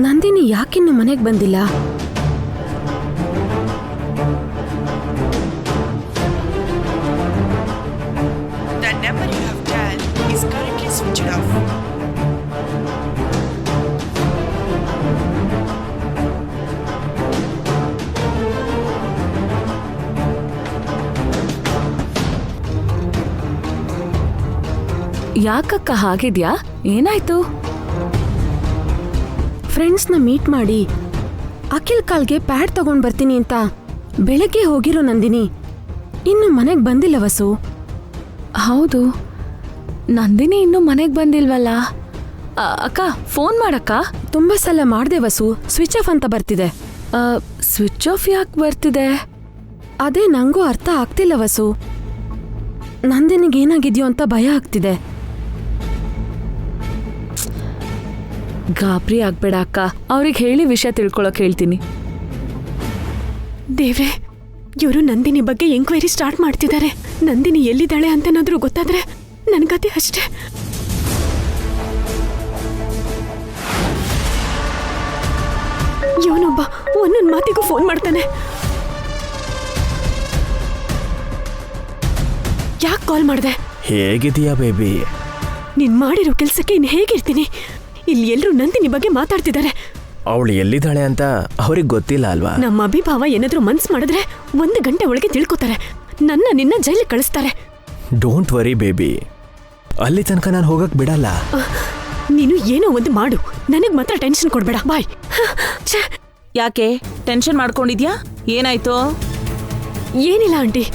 ನಂದಿನಿ ಯಾಕಿನ್ನು ಮನೆಗೆ ಬಂದಿಲ್ಲ? The number you have dialed is currently switched off. ಯಾಕಕ್ಕ ಹಾಗಿದ್ಯಾ? ಏನಾಯ್ತು? ಫ್ರೆಂಡ್ಸ್ನ ಮೀಟ್ ಮಾಡಿ ಅಖಿಲ್ ಕಾಲ್ಗೆ ಪ್ಯಾಡ್ ತಗೊಂಡ್ ಬರ್ತೀನಿ ಅಂತ ಬೆಳಗ್ಗೆ ಹೋಗಿರೋ ನಂದಿನಿ ಇನ್ನು ಮನೆಗೆ ಬಂದಿಲ್ಲ ವಸು. ಹೌದು, ನಂದಿನಿ ಇನ್ನೂ ಮನೆಗೆ ಬಂದಿಲ್ವಲ್ಲ. ಅಕ್ಕ ಫೋನ್ ಮಾಡಕ್ಕ. ತುಂಬಾ ಸಲ ಮಾಡ್ದೆ ವಸು, ಸ್ವಿಚ್ ಆಫ್ ಅಂತ ಬರ್ತಿದೆ. ಸ್ವಿಚ್ ಆಫ್ ಯಾಕೆ ಬರ್ತಿದೆ? ಅದೇ ನಂಗೂ ಅರ್ಥ ಆಗ್ತಿಲ್ಲ ವಸು. ನಂದಿನಿಗೆ ಏನಾಗಿದ್ಯೋ ಅಂತ ಭಯ ಆಗ್ತಿದೆ. ಗಾಬರಿ ಆಗ್ಬೇಡ ಅಕ್ಕ, ಅವ್ರಿಗೆ ಹೇಳಿ ವಿಷಯ ತಿಳ್ಕೊಳಕ್ ಹೇಳ್ತೀನಿ. ದೇವ್ರೆ, ಇವರು ನಂದಿನಿ ಬಗ್ಗೆ ಎಂಕ್ವೈರಿ ಸ್ಟಾರ್ಟ್ ಮಾಡ್ತಿದ್ದಾರೆ. ನಂದಿನಿ ಎಲ್ಲಿದ್ದಾಳೆ ಅಂತನಾದ್ರೂ ಗೊತ್ತಾದ್ರೆ ನನ್ಗತೆ ಅಷ್ಟೇ. ಇವನೊಬ್ಬ ಒಂದೊಂದು ಮಾತಿಗೂ ಫೋನ್ ಮಾಡ್ತಾನೆ. ಯಾಕೆ ಕಾಲ್ ಮಾಡ್ದೆ? ಹೇಗಿದೀಯಾ ಬೇಬಿ? ನೀನ್ ಮಾಡಿರೋ ಕೆಲ್ಸಕ್ಕೆ ಇನ್ ಹೇಗಿರ್ತೀನಿ? ಇಲ್ಲಿ ಎಲ್ರು ನಂದಿನಿ ಬಗ್ಗೆ ಮಾತಾಡ್ತಿದ್ದಾರೆ. ಅವಳು ಎಲ್ಲಿದ್ದಾಳೆ ಅಂತ ಅವ್ರಿಗೆ ಗೊತ್ತಿಲ್ಲ ಅಲ್ವಾ? ನಮ್ಮ ಅಭಿಭಾವ ಏನಾದ್ರೂ ಮನ್ಸ್ ಮಾಡಿದ್ರೆ 1 ಗಂಟೆ ಒಳಗೆ ತಿಳ್ಕೊತಾರೆ. ನಿನ್ನ ಜೈಲಿಗೆ ಕಳಿಸ್ತಾರೆ. ಡೋಂಟ್ ವರಿ ಬೇಬಿ, ಅಲ್ಲಿ ತನಕ ನಾನು ಹೋಗಕ್ ಬಿಡಲ್ಲ. ನೀನು ಏನೋ ಒಂದು ಮಾಡು, ನನಗ್ ಮಾತ್ರ ಟೆನ್ಷನ್ ಕೊಡ್ಬೇಡ. ಬಾಯ್. ಯಾಕೆ ಟೆನ್ಷನ್ ಮಾಡ್ಕೊಂಡಿದ್ಯಾ? ಏನಾಯ್ತು? ಏನಿಲ್ಲ ಆಂಟಿ.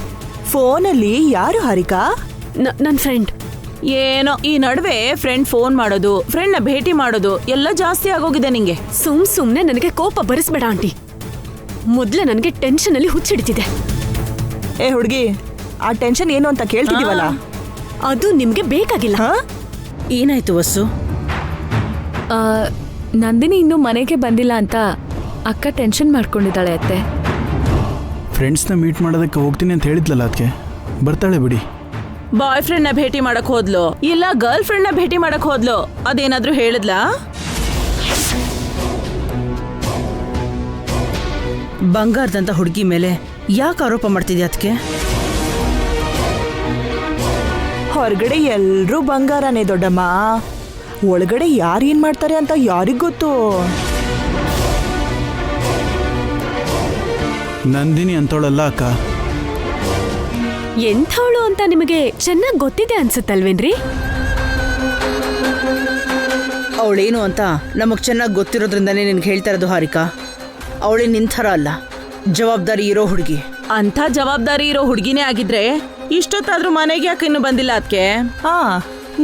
ಫೋನಲ್ಲಿ ಯಾರು ಹಾರಿಕಾ? ನನ್ ಫ್ರೆಂಡ್. ಏನೋ ಈ ನಡುವೆ ಫ್ರೆಂಡ್ ಫೋನ್ ಮಾಡೋದು, ಫ್ರೆಂಡ್ನ ಭೇಟಿ ಮಾಡೋದು ಎಲ್ಲ ಜಾಸ್ತಿ ಆಗೋಗಿದೆ ನಿಂಗೆ. ಸುಮ್ನೆ ನನಗೆ ಕೋಪ ಬರಿಸ್ಬೇಡ ಆಂಟಿ. ಮೊದ್ಲ ನನಗೆ ಟೆನ್ಷನ್ ಅಲ್ಲಿ ಹುಚ್ಚಿಡ್ತಿದೆ. ಏ ಹುಡುಗಿ, ಆ ಟೆನ್ಷನ್ ಏನು ಅಂತ ಕೇಳ್ತಿದೀವಲ್ಲ, ಅದು ನಿಮ್ಗೆ ಬೇಕಾಗಿಲ್ಲ. ಏನಾಯ್ತು ವಸ್ಸು? ನಂದಿನಿ ಇನ್ನೂ ಮನೆಗೆ ಬಂದಿಲ್ಲ ಅಂತ ಅಕ್ಕ ಟೆನ್ಷನ್ ಮಾಡ್ಕೊಂಡಿದ್ದಾಳೆ ಅತ್ತೆ. ಫ್ರೆಂಡ್ಸ್ನ ಮೀಟ್ ಮಾಡೋದಕ್ಕೆ ಹೋಗ್ತೀನಿ ಅಂತ ಹೇಳಿದ್ಲಲ್ಲ, ಅದಕ್ಕೆ ಬರ್ತಾಳೆ ಬಿಡಿ. ಬಾಯ್ ಫ್ರೆಂಡ್ನ ಭೇಟಿ ಮಾಡಕ್ ಹೋದ್ಲು ಇಲ್ಲ ಗರ್ಲ್ ಫ್ರೆಂಡ್ನ ಭೇಟಿ ಮಾಡಕ್ ಹೋದ್ಲು? ಅದೇನಾದ್ರೂ ಹೇಳಿದ್ಲಾ? ಬಂಗಾರದಂತ ಹುಡುಗಿ ಮೇಲೆ ಯಾಕೆ ಆರೋಪ ಮಾಡ್ತಿದ್ಯಾ? ಅದಕ್ಕೆ ಹೊರಗಡೆ ಎಲ್ರೂ ಬಂಗಾರನೇ ದೊಡ್ಡಮ್ಮ, ಒಳಗಡೆ ಯಾರು ಏನ್ ಮಾಡ್ತಾರೆ ಅಂತ ಯಾರಿಗ್ ಗೊತ್ತು? ನಂದಿನಿ ಅಂತವಳಲ್ಲ ಅಕ್ಕ. ಎಂಥವಳು ಅಂತ ನಿಮಗೆ ಚೆನ್ನಾಗಿ ಗೊತ್ತಿದೆ ಅನ್ಸುತ್ತಲ್ವೇನ್ರಿ? ಅವಳೇನು ಅಂತ ನಮಗ್ ಚೆನ್ನಾಗಿ ಗೊತ್ತಿರೋದ್ರಿಂದನೇ ನಿನ್ಗೆ ಹೇಳ್ತಾ ಇರೋದು ಹಾರಿಕಾ. ಅವಳೇ ನಿಂಥರ ಅಲ್ಲ, ಜವಾಬ್ದಾರಿ ಇರೋ ಹುಡುಗಿ. ಅಂತ ಜವಾಬ್ದಾರಿ ಇರೋ ಹುಡುಗಿನೇ ಆಗಿದ್ರೆ ಇಷ್ಟೊತ್ತಾದ್ರೂ ಮನೆಗೆ ಯಾಕೆ ಇನ್ನು ಬಂದಿಲ್ಲ? ಅದಕ್ಕೆ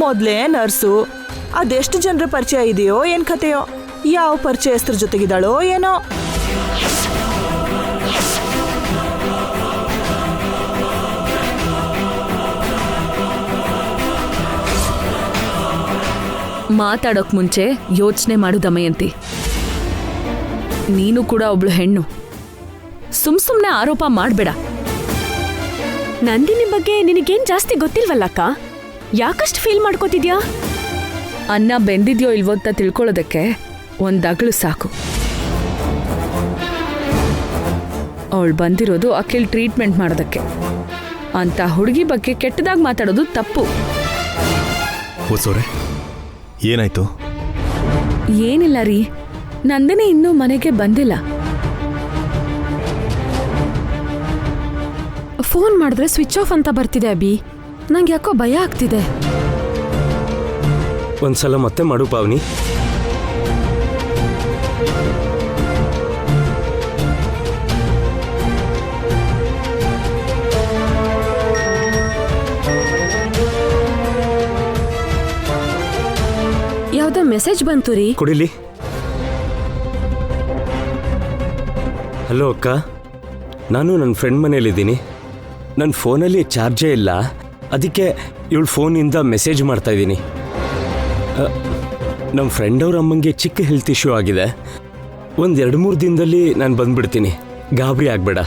ಮೊದ್ಲೇ ನರ್ಸು, ಅದೆಷ್ಟು ಜನರ ಪರಿಚಯ ಇದೆಯೋ ಏನ್ ಕತೆಯೋ, ಯಾವ ಪರಿಚಯಸ್ತ್ರ ಜೊತೆಗಿದ್ದಾಳೋ ಏನೋ. ಮಾತಾಡೋಕ್ ಮುಂಚೆ ಯೋಚನೆ ಮಾಡು ದಮಯಂತಿ. ನೀನು ಕೂಡ ಒಬ್ಳು ಹೆಣ್ಣು, ಸುಮ್ನೆ ಆರೋಪ ಮಾಡ್ಬೇಡ. ನಂದಿನಿ ಬಗ್ಗೆ ನಿನಗೇನ್ ಜಾಸ್ತಿ ಗೊತ್ತಿಲ್ವಲ್ಲಕ್ಕ? ಯಾಕಷ್ಟು ಫೀಲ್ ಮಾಡ್ಕೋತಿದ್ಯಾ? ಅನ್ನ ಬೆಂದಿದ್ಯೋ ಇಲ್ವೋ ಅಂತ ತಿಳ್ಕೊಳ್ಳೋದಕ್ಕೆ ಒಂದ್ ಅಗಳು ಸಾಕು. ಅವಳು ಬಂದಿರೋದು ಅಖಿಲ್ ಟ್ರೀಟ್ಮೆಂಟ್ ಮಾಡೋದಕ್ಕೆ. ಅಂತ ಹುಡುಗಿ ಬಗ್ಗೆ ಕೆಟ್ಟದಾಗಿ ಮಾತಾಡೋದು ತಪ್ಪು. ಹೊಸೋರೆ, ಏನಾಯ್ತು? ಏನಿಲ್ಲ ರೀ, ನಂದಿನಿ ಇನ್ನೂ ಮನೆಗೆ ಬಂದಿಲ್ಲ. ಫೋನ್ ಮಾಡಿದ್ರೆ ಸ್ವಿಚ್ ಆಫ್ ಅಂತ ಬರ್ತಿದೆ ಅಭಿ. ನಂಗೆ ಯಾಕೋ ಭಯ ಆಗ್ತಿದೆ. ಒಂದ್ಸಲ ಮತ್ತೆ ಮಾಡು ಪಾವನಿ. ಯಾವ್ದೋ ಮೆಸೇಜ್ ಬಂತು ರೀ. ಕೊಡಿಲಿ. ಹಲೋ ಅಕ್ಕ, ನಾನು ನನ್ನ ಫ್ರೆಂಡ್ ಮನೇಲಿದ್ದೀನಿ. ನನ್ನ ಫೋನಲ್ಲಿ ಚಾರ್ಜೇ ಇಲ್ಲ, ಅದಕ್ಕೆ ಇವಳು ಫೋನಿಂದ ಮೆಸೇಜ್ ಮಾಡ್ತಾ ಇದ್ದೀನಿ. ನಮ್ಮ ಫ್ರೆಂಡ್ ಅವ್ರ ಅಮ್ಮಂಗೆ ಚಿಕ್ಕ ಹೆಲ್ತ್ ಇಶ್ಯೂ ಆಗಿದೆ. 1-2-3 ದಿನದಲ್ಲಿ ನಾನು ಬಂದ್ಬಿಡ್ತೀನಿ, ಗಾಬರಿ ಆಗಬೇಡ.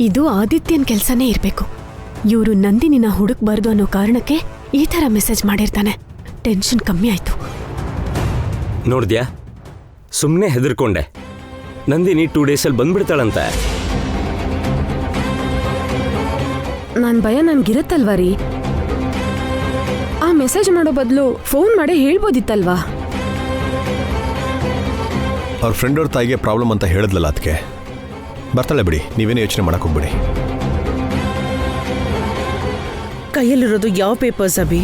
ಇದು ಆದಿತ್ಯನ್ ಕೆಲ್ಸನೇ ಇರ್ಬೇಕು. ಇವರು ನಂದಿನಿನ ಹುಡುಕ್ಬಾರ್ದು ಅನ್ನೋ ಕಾರಣಕ್ಕೆ ಈ ತರ ಮೆಸೇಜ್ ಮಾಡಿರ್ತಾನೆ. ಟೆನ್ಷನ್ ಕಮ್ಮಿ ಆಯ್ತು. ನೋಡ್ದ್ಯಾ, ಸುಮ್ಮನೆ ಹೆದರ್ಕೊಂಡೆ. ನಂದಿನಿ 2 ಡೇಸಲ್ಲಿ ಬಂದ್ಬಿಡ್ತಾಳಂತೆ. ನನ್ ಭಯ ನನ್ಗಿರುತ್ತಲ್ವಾ ರೀ. ಆ ಮೆಸೇಜ್ ಮಾಡೋ ಬದಲು ಫೋನ್ ಮಾಡಿ ಹೇಳ್ಬೋದಿತ್ತಲ್ವಾ. ಅವ್ರ ಫ್ರೆಂಡ್ ಅವ್ರ ತಾಯಿಗೆ ಪ್ರಾಬ್ಲಮ್ ಅಂತ ಹೇಳಿದ್ಲಲ್ಲ, ಅದಕ್ಕೆ ಬರ್ತಾಳೆ ಬಿಡಿ, ನೀವೇನು ಯೋಚನೆ ಮಾಡಕ್ ಹೋಗ್ಬಿಡಿ. ಕೈಯಲ್ಲಿರೋದು ಯಾವ ಪೇಪರ್ಸ್ ಅಭಿ?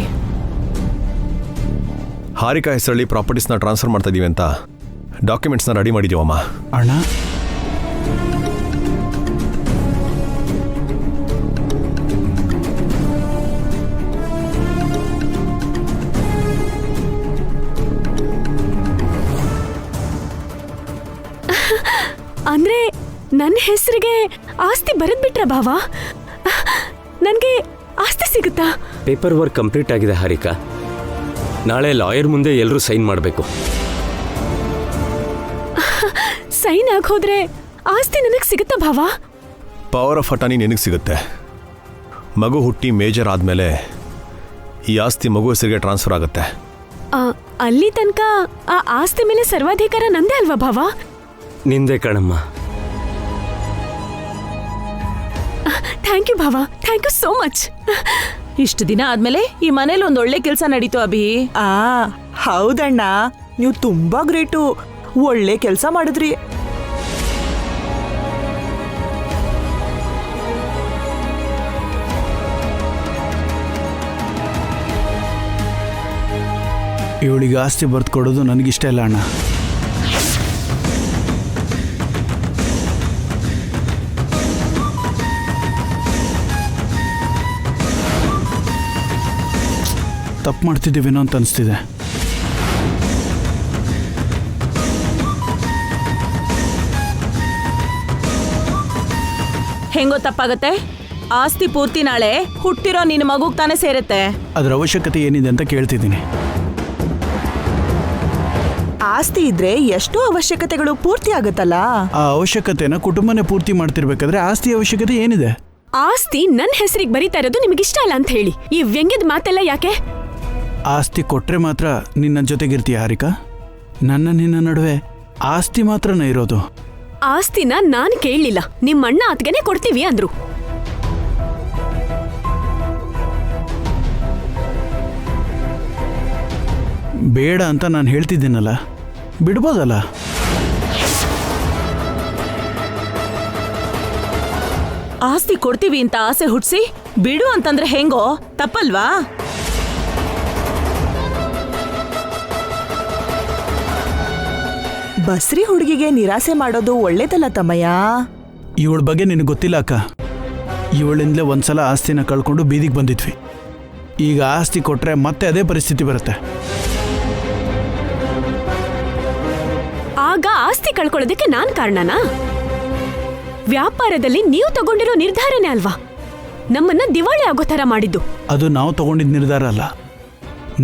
ಹಾರಿಕಾ ಹೆಸರಲ್ಲಿ ಪ್ರಾಪರ್ಟೀಸ್ನ ಟ್ರಾನ್ಸ್ಫರ್ ಮಾಡ್ತಾ ಇದೀವಿ ಅಂತ ಡಾಕ್ಯುಮೆಂಟ್ಸ್ನ ರೆಡಿ ಮಾಡಿದೀವಮ್ಮ. ಅಣ್ಣ, ಅಂದ್ರೆ ನನ್ನ ಹೆಸರಿಗೆ ಆಸ್ತಿ ಬರೆದ್ಬಿಟ್ರ ಭಾವ? ನನ್ಗೆ ಆಸ್ತಿ ಸಿಗುತ್ತಾ? ಪೇಪರ್ ವರ್ಕ್ ಕಂಪ್ಲೀಟ್ ಆಗಿದೆ ಹಾರಿಕಾ. ನಾಳೆ ಲಾಯರ್ ಮುಂದೆ ಎಲ್ಲರೂ ಸೈನ್ ಮಾಡಬೇಕು. ಸೈನ್ ಆಗೋದ್ರೆ ಆಸ್ತಿ ನನಗೆ ಸಿಗುತ್ತಾ ಭಾವ? ಪವರ್ ಆಫ್ ಅಟಾರ್ನಿ ನಿನಗೆ ಸಿಗುತ್ತೆ. ಮಗು ಹುಟ್ಟಿ ಮೇಜರ್ ಆದಮೇಲೆ ಈ ಆಸ್ತಿ ಮಗು ಹೆಸರಿಗೆ ಟ್ರಾನ್ಸ್ಫರ್ ಆಗುತ್ತೆ. ಅಲ್ಲಿ ತನಕ ಆ ಆಸ್ತಿ ಮೇಲೆ ಸರ್ವಾಧಿಕಾರ ನಂದೇ ಅಲ್ವಾ ಭಾವ? ನಿಂದೆ ಕಣಮ್ಮ. ಥ್ಯಾಂಕ್ ಯು ಭಾವ, ಥ್ಯಾಂಕ್ ಯು ಸೋ ಮಚ್. ಇಷ್ಟು ದಿನ ಆದ್ಮೇಲೆ ಈ ಮನೇಲಿ ಒಂದ್ ಒಳ್ಳೆ ಕೆಲ್ಸ ನಡೀತು ಅಭಿ. ಹೌದಣ್ಣ, ನೀವು ತುಂಬಾ ಗ್ರೇಟು. ಒಳ್ಳೆ ಕೆಲ್ಸ ಮಾಡಿದ್ರಿ. ಇವಳಿಗೆ ಆಸ್ತಿ ಬರ್ದು ಕೊಡೋದು ನನಗಿಷ್ಟ ಇಲ್ಲ ಅಣ್ಣ. ತಪ್ಪು ಮಾಡ್ತಿದ್ದೀವೇನೋ ಅಂತ ಅನಿಸ್ತಿದೆ. ಹೆಂಗೋ ತಪ್ಪಾಗತ್ತೆ? ಆಸ್ತಿ ಪೂರ್ತಿ ನಾಳೆ ಹುಟ್ಟಿರೋ ನಿನ್ನ ಮಗುಗ್ ತಾನೇ ಸೇರುತ್ತೆ. ಅದರ ಅವಶ್ಯಕತೆ ಏನಿದೆ ಅಂತ ಕೇಳ್ತಿದ್ದೀನಿ. ಆಸ್ತಿ ಇದ್ರೆ ಎಷ್ಟೋ ಅವಶ್ಯಕತೆಗಳು ಪೂರ್ತಿ ಆಗುತ್ತಲ್ಲ. ಆ ಅವಶ್ಯಕತೆನ ಕುಟುಂಬನೇ ಪೂರ್ತಿ ಮಾಡ್ತಿರ್ಬೇಕಾದ್ರೆ ಆಸ್ತಿ ಅವಶ್ಯಕತೆ ಏನಿದೆ? ಆಸ್ತಿ ನನ್ನ ಹೆಸರಿಗೆ ಬರೀತಾ ಇರೋದು ನಿಮಗಿಷ್ಟ ಇಲ್ಲ ಅಂತ ಹೇಳಿ ಈ ವ್ಯಂಗ್ಯದ ಮಾತೆಲ್ಲ ಯಾಕೆ? ಆಸ್ತಿ ಕೊಟ್ರೆ ಮಾತ್ರ ನಿನ್ನ ಜೊತೆಗಿರ್ತೀಯ ಹಾರಿಕಾ? ನಿನ್ನ ನಡುವೆ ಆಸ್ತಿ ಮಾತ್ರನೇ ಇರೋದು. ಆಸ್ತಿನ ನಾನು ಕೇಳಲಿಲ್ಲ, ನಿಮ್ಮ ಅಣ್ಣ ಆತ್ಗೆನೆ ಕೊಡ್ತೀವಿ ಅಂದ್ರು. ಬೇಡ ಅಂತ ನಾನು ಹೇಳ್ತಿದ್ದೀನಲ್ಲ, ಬಿಡ್ಬೋದಲ್ಲ? ಆಸ್ತಿ ಕೊಡ್ತೀವಿ ಅಂತ ಆಸೆ ಹುಟ್ಸಿ ಬಿಡು ಅಂತಂದ್ರೆ ಹೆಂಗೋ? ತಪ್ಪಲ್ವಾ? ಬಸ್ರಿ ಹುಡುಗಿಗೆ ನಿರಾಸೆ ಮಾಡೋದು ಒಳ್ಳೇದಲ್ಲ ತಮ್ಮಯ್ಯ. ಇವಳ ಬಗ್ಗೆ ನಿನಗೆ ಗೊತ್ತಿಲ್ಲ ಅಕ್ಕ. ಇವಳಿಂದಲೇ ಒಂದ್ಸಲ ಆಸ್ತಿನ ಕಳ್ಕೊಂಡು ಬೀದಿಗೆ ಬಂದಿದ್ವಿ. ಈಗ ಆಸ್ತಿ ಕೊಟ್ರೆ ಮತ್ತೆ ಅದೇ ಪರಿಸ್ಥಿತಿ ಬರುತ್ತೆ. ಆಗ ಆಸ್ತಿ ಕಳ್ಕೊಳ್ಳೋದಕ್ಕೆ ನಾನ್ ಕಾರಣನಾ? ವ್ಯಾಪಾರದಲ್ಲಿ ನೀವು ತಗೊಂಡಿರೋ ನಿರ್ಧಾರನೇ ಅಲ್ವಾ ನಮ್ಮನ್ನ ದಿವಾಳಿ ಆಗೋ ಥರ ಮಾಡಿದ್ದು. ಅದು ನಾವು ತಗೊಂಡಿದ್ದ ನಿರ್ಧಾರ ಅಲ್ಲ,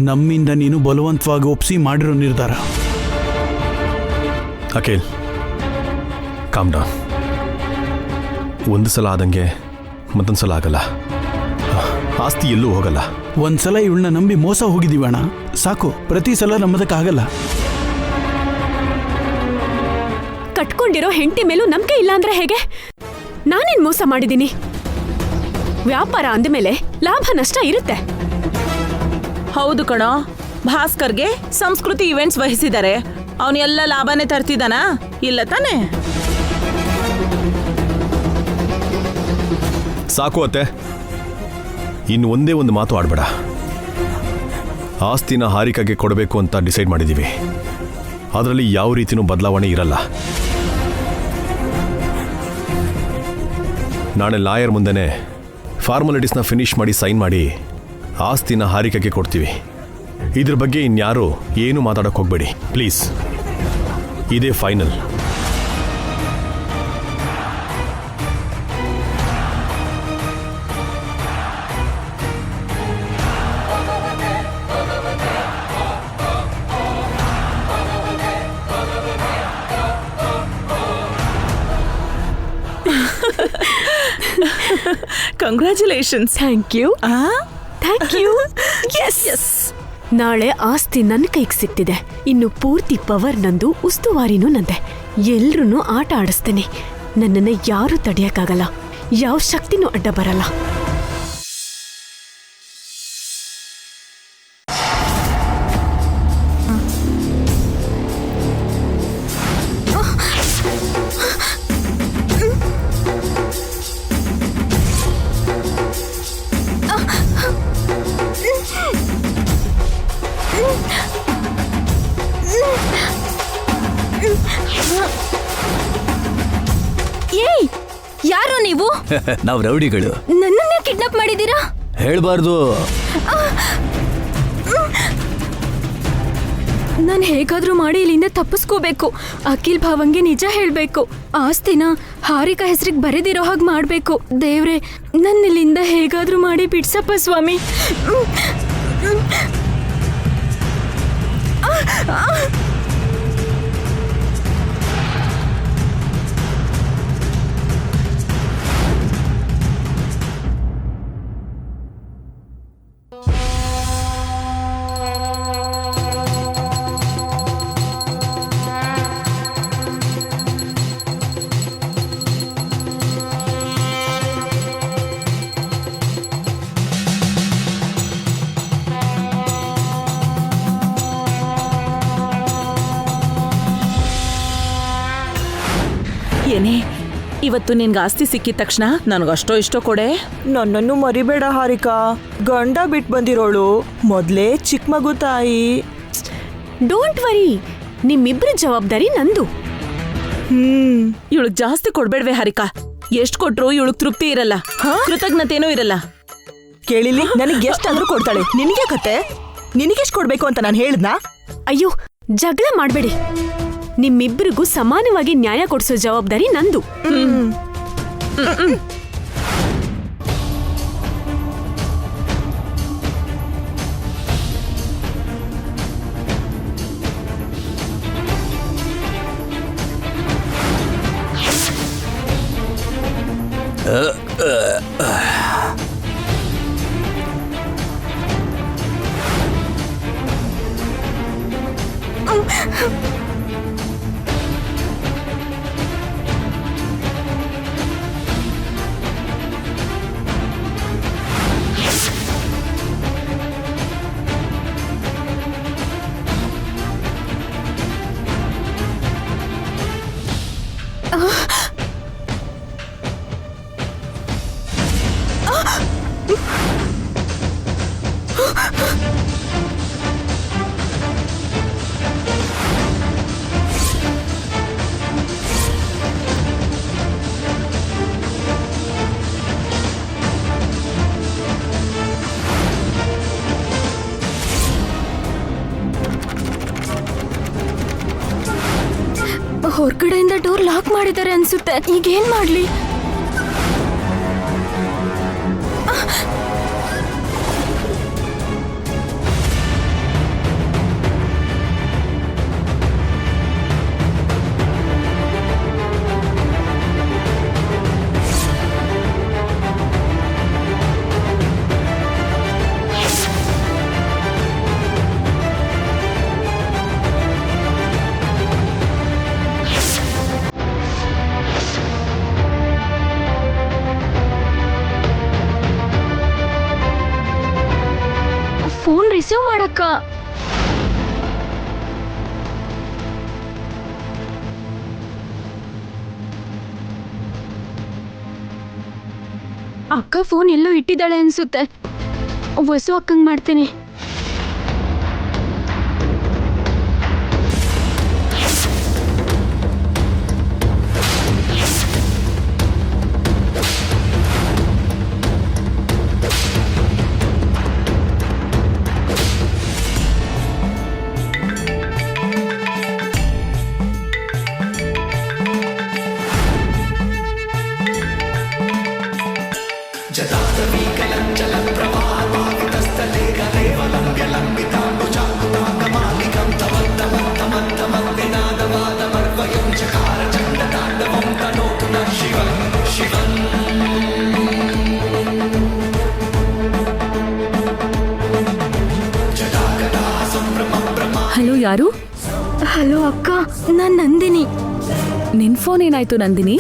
ನಮ್ಮಿಂದ ನೀನು ಬಲವಂತವಾಗಿ ಒಪ್ಪಿಸಿ ಮಾಡಿರೋ ನಿರ್ಧಾರ. Akhil, calm down. ಒಂದು ಸಲ ಆದಂಗೆ ಮತ್ತೊಂದು ಸಲ ಆಗಲ್ಲ. ಆಸ್ತಿ ಎಲ್ಲೂ ಹೋಗಲ್ಲ. ಒಂದ್ಸಲ ಇವಳನ್ನ ನಂಬಿ ಮೋಸ ಹೋಗಿದ್ದೀವಣ್ಣ, ಸಾಕು. ಪ್ರತಿ ಸಲ ನಂಬೋದಕ್ಕಾಗಲ್ಲ. ಕಟ್ಕೊಂಡಿರೋ ಹೆಂಡತಿ ಮೇಲೂ ನಂಬಿಕೆ ಇಲ್ಲ ಅಂದ್ರೆ ಹೇಗೆ? ನಾನೇನ್ ಮೋಸ ಮಾಡಿದ್ದೀನಿ? ವ್ಯಾಪಾರ ಅಂದಮೇಲೆ ಲಾಭ ನಷ್ಟ ಇರುತ್ತೆ. ಹೌದು ಕಣೋ, ಭಾಸ್ಕರ್ಗೆ ಸಂಸ್ಕೃತಿ ಇವೆಂಟ್ಸ್ ವಹಿಸಿದ್ದಾರೆ. ಅವನು ಎಲ್ಲ ಲಾಭನೇ ತರ್ತಿದ್ದಾನಾ? ಇಲ್ಲ ತಾನೆ? ಸಾಕು ಅತ್ತೆ, ಇನ್ನು ಒಂದೇ ಒಂದು ಮಾತು ಆಡ್ಬೇಡ. ಆಸ್ತಿನ ಹಾರಿಕಾಗೆ ಕೊಡಬೇಕು ಅಂತ ಡಿಸೈಡ್ ಮಾಡಿದ್ದೀವಿ. ಅದರಲ್ಲಿ ಯಾವ ರೀತಿಯೂ ಬದಲಾವಣೆ ಇರಲ್ಲ. ನಾಳೆ ಲಾಯರ್ ಮುಂದೆನೆ ಫಾರ್ಮಾಲಿಟೀಸ್ನ ಫಿನಿಶ್ ಮಾಡಿ ಸೈನ್ ಮಾಡಿ ಆಸ್ತಿನ ಹಾರಿಕಾಗೆ ಕೊಡ್ತೀವಿ. ಇದ್ರ ಬಗ್ಗೆ ಇನ್ಯಾರು ಏನು ಮಾತಾಡೋಕೆ ಹೋಗಬೇಡಿ ಪ್ಲೀಸ್. ಇದೇ final. Congratulations. Thank you thank you. Yes ನಾಳೆ ಆಸ್ತಿ ನನ್ನ ಕೈಗೆ ಸಿಕ್ತಿದೆ. ಇನ್ನು ಪೂರ್ತಿ ಪವರ್ ನಂದು, ಉಸ್ತುವಾರಿನೂ ನಂದೆ. ಎಲ್ರೂ ಆಟ ಆಡಿಸ್ತೇನೆ. ನನ್ನನ್ನು ಯಾರೂ ತಡೆಯಕ್ಕಾಗಲ್ಲ, ಯಾವ ಶಕ್ತಿನೂ ಅಡ್ಡ ಬರಲ್ಲ. ಏಯ್, ಯಾರು ನೀವು? ನಾವು ರೌಡಿಗಳು. ನನ್ನನ್ನ ಕಿಡ್ನಾಪ್ ಮಾಡಿದೀರಾ? ಹೇಳ್ಬಾರ್ದು. ನಾನು ಹೇಗಾದ್ರೂ ಮಾಡಿ ಇಲ್ಲಿಂದ ತಪ್ಪಿಸ್ಕೋಬೇಕು. ಅಖಿಲ್ ಭಾವಂಗೆ ನಿಜ ಹೇಳ್ಬೇಕು. ಆಸ್ತಿನ ಹಾರಿಕಾ ಹೆಸರಿಗೆ ಬರೆದಿರೋ ಹಾಗೆ ಮಾಡ್ಬೇಕು. ದೇವ್ರೆ, ನನ್ನ ಇಲ್ಲಿಂದ ಹೇಗಾದ್ರೂ ಮಾಡಿ ಬಿಡ್ಸಪ್ಪ ಸ್ವಾಮಿ. ಏನೇ, ಇವತ್ತು ನಿನ್ಗೆ ಆಸ್ತಿ ಸಿಕ್ಕಿದ ತಕ್ಷಣ ನನಗಷ್ಟೋ ಇಷ್ಟೋ ಕೊಡೆ. ನನ್ನನ್ನು ಮರಿಬೇಡ ಹಾರಿಕಾ. ಗಂಡ ಬಿಟ್ಟು ಬಂದಿರೋಳು, ಮೊದ್ಲೇ ಚಿಕ್ಕ ಮಗು ತಾಯಿ. ಡೋಂಟ್ ವರಿ, ನಿಮ್ಮಿಬ್ರ ಜವಾಬ್ದಾರಿ ನಂದು. ಇವಳಿಗೆ ಜಾಸ್ತಿ ಕೊಡ್ಬೇಡ್ವೆ ಹಾರಿಕಾ. ಎಷ್ಟ್ ಕೊಟ್ರು ಇವಳಿಗೆ ತೃಪ್ತಿ ಇರಲ್ಲ, ಕೃತಜ್ಞತೆನೂ ಇರಲ್ಲ. ಕೇಳಿಲಿ, ನನಗೆ ಎಷ್ಟಾದ್ರೂ ಕೊಡ್ತಾಳೆ. ನಿನಗೆ ಕತೆ, ನಿನಗೆಷ್ಟು ಕೊಡ್ಬೇಕು ಅಂತ ನಾನು ಹೇಳ್ದಾ? ಅಯ್ಯೋ, ಜಗಳ ಮಾಡ್ಬೇಡಿ. ನಿಮ್ಮಿಬ್ಬರಿಗೂ ಸಮಾನವಾಗಿ ನ್ಯಾಯ ಕೊಡಿಸೋ ಜವಾಬ್ದಾರಿ ನಂದು. ಹೊರಗಡೆಯಿಂದ ಡೋರ್ ಲಾಕ್ ಮಾಡಿದ್ದಾರೆ ಅನ್ಸುತ್ತೆ. ಈಗೇನ್ ಮಾಡ್ಲಿ? ಫೋನ್ ರಿಸೀವ್ ಮಾಡಕ್ಕ. ಅಕ್ಕ ಫೋನ್ ಎಲ್ಲೋ ಇಟ್ಟಿದ್ದಾಳೆ ಅನ್ಸುತ್ತೆ. ವಸು ಅಕ್ಕಂಗ್ ಮಾಡ್ತೀನಿ. ಶಿವನ್ ಯಾರು? ಹಲೋ ಅಕ್ಕ, ನಾನ್ ನಂದಿನಿ. ನಿನ್ ಫೋನ್ ಏನಾಯ್ತು ನಂದಿನಿ?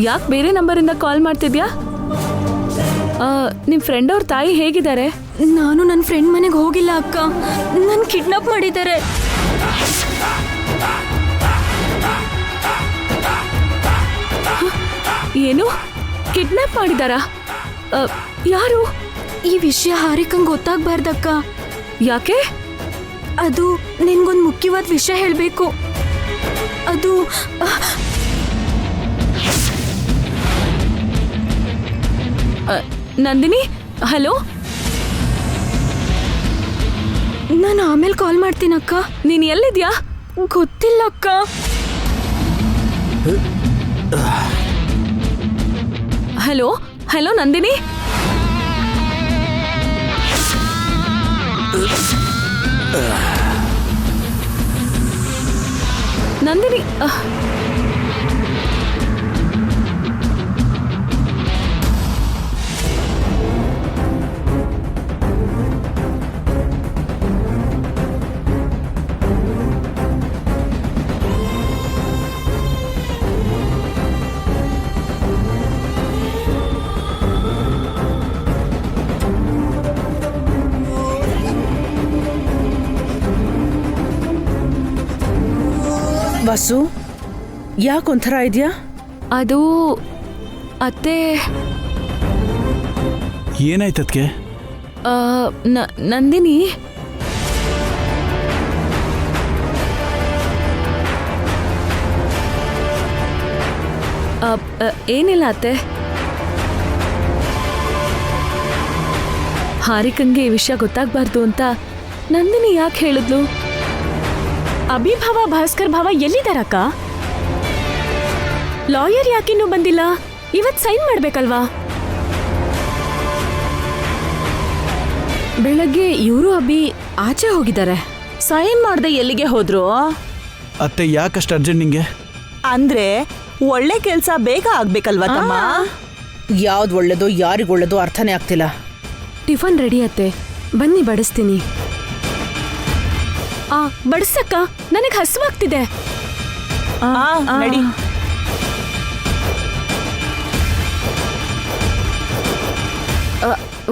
ಯಾಕೆ ಬೇರೆ ನಂಬರಿಂದ ಕಾಲ್ ಮಾಡ್ತಿದ್ಯಾ? ನಿಮ್ ಫ್ರೆಂಡ್ ಅವ್ರ ತಾಯಿ ಹೇಗಿದ್ದಾರೆ? ನಾನು ನನ್ನ ಫ್ರೆಂಡ್ ಮನೆಗೆ ಹೋಗಿಲ್ಲ ಅಕ್ಕ, ನನ್ ಕಿಡ್ನಾಪ್ ಮಾಡಿದ್ದಾರೆ. ಏನು ಕಿಡ್ನಾಪ್ ಮಾಡಿದಾರಾ? ಯಾರು? ಈ ವಿಷಯ ಹಾರಿಕಂಗ್ ಗೊತ್ತಾಗ್ಬಾರ್ದಕ್ಕ. ಯಾಕೆ? ಅದು ನಿನ್ಗೊಂದು ಮುಖ್ಯವಾದ ವಿಷಯ ಹೇಳ್ಬೇಕು. ಅದು ನಂದಿನಿ, ಹಲೋ. ನಾನು ಆಮೇಲೆ ಕಾಲ್ ಮಾಡ್ತೀನಕ್ಕ. ನೀನ್ ಎಲ್ಲಿದ್ಯಾ? ಗೊತ್ತಿಲ್ಲ ಅಕ್ಕ. Hello hello Nandini. ನಂದಿನಿ, ವಸು, ಯಾಕೊಂಥರ ಇದೆಯಾ? ಅದು ಅತ್ತೆ, ಏನಾಯ್ತದ್ಕೆ? ನಂದಿನಿ, ಏನಿಲ್ಲ ಅತ್ತೆ. ಹಾರಿಕಂಗೆ ಈ ವಿಷಯ ಗೊತ್ತಾಗ್ಬಾರ್ದು ಅಂತ ನಂದಿನಿ ಯಾಕೆ ಹೇಳಿದ್ಲು? ಅಭಿಭಾವ ಭಾಸ್ಕರ್ ಭಾವ ಎಲ್ಲಿದಾರಕ್ಕ? ಲಾಯರ್ ಯಾಕಿನ್ನೂ ಬಂದಿಲ್ಲ? ಇವತ್ ಸೈನ್ ಮಾಡ್ಬೇಕಲ್ವಾ? ಬೆಳಗ್ಗೆ ಇವರು ಅಭಿ ಆಚೆ ಹೋಗಿದ್ದಾರೆ. ಸೈನ್ ಮಾಡ್ದೆ ಎಲ್ಲಿಗೆ ಹೋದ್ರು? ಅತ್ತೆ ಯಾಕಷ್ಟು ಅರ್ಜೆಂಟ್ ನಿಂಗೆ? ಅಂದ್ರೆ ಒಳ್ಳೆ ಕೆಲ್ಸ ಬೇಗ ಆಗ್ಬೇಕಲ್ವಾ ತಮ್ಮ? ಯಾವ್ದು ಒಳ್ಳೇದು ಯಾರಿಗ್ ಒಳ್ಳೇದು ಅರ್ಥನೇ ಆಗ್ತಿಲ್ಲ. ಟಿಫನ್ ರೆಡಿ ಅತ್ತೆ, ಬನ್ನಿ ಬಡಿಸ್ತೀನಿ. ಬಡಿಸಕ್ಕ, ನನಗೆ ಹಸುವಾಗ್ತಿದೆ. ನಡಿ.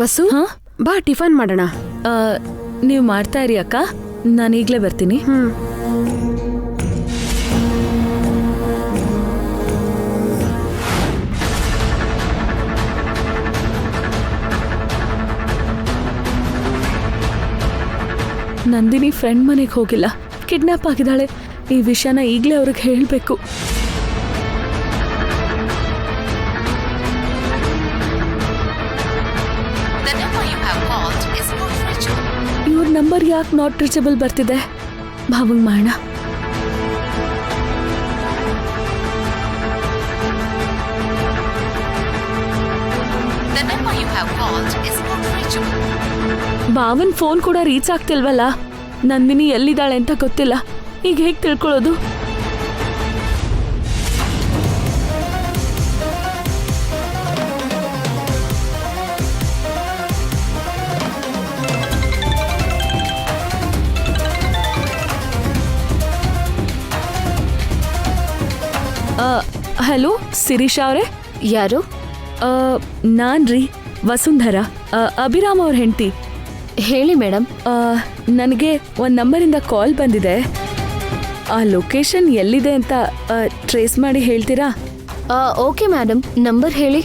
ವಸು, ಬಾ ಟಿಫನ್ ಮಾಡೋಣ. ನೀವು ಮಾಡ್ತಾ ಇರಿ ಅಕ್ಕ, ನಾನು ಈಗಲೇ ಬರ್ತೀನಿ. ನಂದಿನಿ ಫ್ರೆಂಡ್ ಮನೆಗೆ ಹೋಗಿಲ್ಲ, ಕಿಡ್ನಾಪ್ ಆಗಿದ್ದಾಳೆ. ಈ ವಿಷಯನ ಈಗಲೇ ಅವ್ರಿಗೆ ಹೇಳಬೇಕು. ಇವ್ರ ನಂಬರ್ ಯಾಕೆ ನಾಟ್ ರೀಚಬಲ್ ಬರ್ತಿದೆ? ಭಾವಂಗ್ ಮಾಡೋಣ. ಭಾವನ್ ಫೋನ್ ಕೂಡ ರೀಚ್ ಆಗ್ತಿಲ್ವಲ್ಲ. ನಂದಿನಿ ಎಲ್ಲಿದ್ದಾಳೆ ಅಂತ ಗೊತ್ತಿಲ್ಲ. ಈಗ ಹೇಗೆ ತಿಳ್ಕೊಳ್ಳೋದು? ಹಲೋ ಶಿರೀಷಾ ಅವರೇ? ಯಾರು? ನಾನ್ರಿ ವಸುಂಧರಾ, ಅಭಿರಾಮ್ ಅವ್ರ ಹೆಂಡತಿ. ಹೇಳಿ ಮೇಡಮ್. ನನಗೆ ಒಂದು ನಂಬರಿಂದ ಕಾಲ್ ಬಂದಿದೆ. ಆ ಲೊಕೇಶನ್ ಎಲ್ಲಿದೆ ಅಂತ ಟ್ರೇಸ್ ಮಾಡಿ ಹೇಳ್ತೀರಾ? ಓಕೆ ಮೇಡಮ್, ನಂಬರ್ ಹೇಳಿ.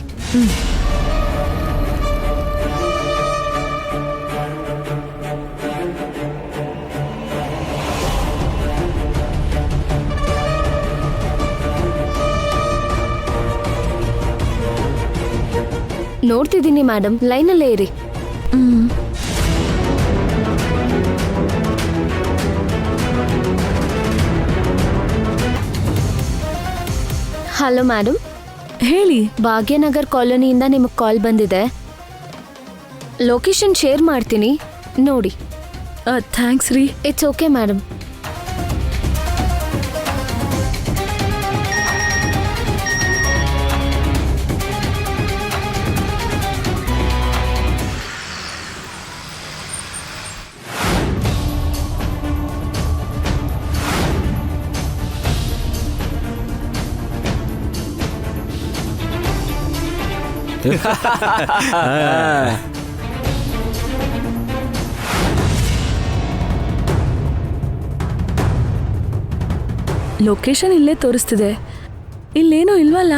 ನೋಡ್ತಿದ್ದೀನಿ ಮೇಡಮ್, ಲೈನಲ್ಲೇ ಇರಿ. Hello madam. ಹೇಳಿ. ಭಾಗ್ಯನಗರ್ ಕಾಲೋನಿಯಿಂದ ನಿಮಗೆ ಕಾಲ್ ಬಂದಿದೆ. ಲೊಕೇಶನ್ ಶೇರ್ ಮಾಡ್ತೀನಿ, ನೋಡಿ. ಥ್ಯಾಂಕ್ಸ್ ರೀ. It's okay madam. ಲೊಕೇಶನ್ ಇಲ್ಲೇ ತೋರಿಸ್ತಿದೆ, ಇಲ್ಲೇನೂ ಇಲ್ವಲ್ಲ?